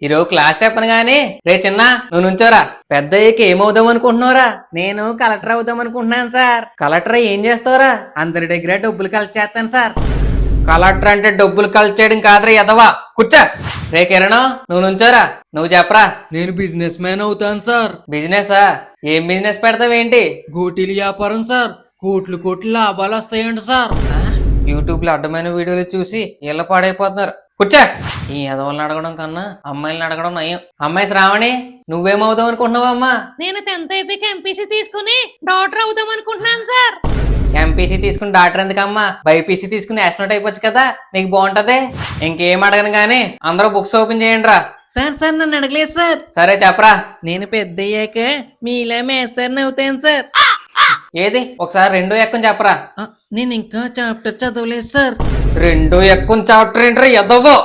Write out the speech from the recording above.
ఈరోజు క్లాస్ చెప్పను గానీ రే చిన్న నువ్వు నుంచోరా. పెద్ద అయ్యకి ఏమవుదాం అనుకుంటున్నావురా? నేను కలెక్టర్ అవుదాం అనుకుంటున్నాను సార్. కలెక్టర్ ఏం చేస్తావురా? అందరి దగ్గర డబ్బులు కలెక్ట్ చేస్తాను సార్. కలెక్టర్ అంటే డబ్బులు కలెక్ట్ చేయడం కాదురా ఎదవా. కూర్చో. రే కిరణ్ నువ్వు నుంచోరా. నువ్వు చెప్పరా. నేను బిజినెస్ మ్యాన్ అవుతాను సార్. బిజినెసా? ఏం బిజినెస్ పెడతావేంటి? గోటీలు వ్యాపారం సార్. కోట్లు కోట్లు లాభాలు వస్తాయండి సార్. యూట్యూబ్ లో అడ్డమైన వీడియోలు చూసి ఇళ్ళ పాడైపోతున్నారు. కూర్చో. ఈ ఎదవల్ని అడగడం కన్నా అమ్మాయిలను అడగడం నయం. అమ్మాయి శ్రావణి నువ్వేమవుదాం అనుకుంటున్నావు అమ్మా? నేను 10th అయిపోయి ఎంపీసీ తీసుకుని డాక్టర్ అవుదాం అనుకుంటున్నాను సార్. ఎంపీసీ తీసుకుని డాక్టర్ ఎందుకమ్మా? బైపీసీ తీసుకుని యాస్ట్రోనట్ అయిపోవచ్చు కదా, నీకు బాగుంటది. ఇంకేం అడగను గానీ అందరూ బుక్స్ ఓపెన్ చేయండి రా. సార్ నన్ను అడగలేదు సార్. సరే చెప్పరా. నేను పెద్ద అయ్యాక మీలా మేస్టర్ని అవుతాను సార్. ఏది ఒకసారి రెండో ఎక్కని చెప్పరా. నేను ఇంకా చాప్టర్ చదవలేదు సార్. రెండో ఎక్కని చాప్టర్ ఏంట్రా ఎదవ్వో.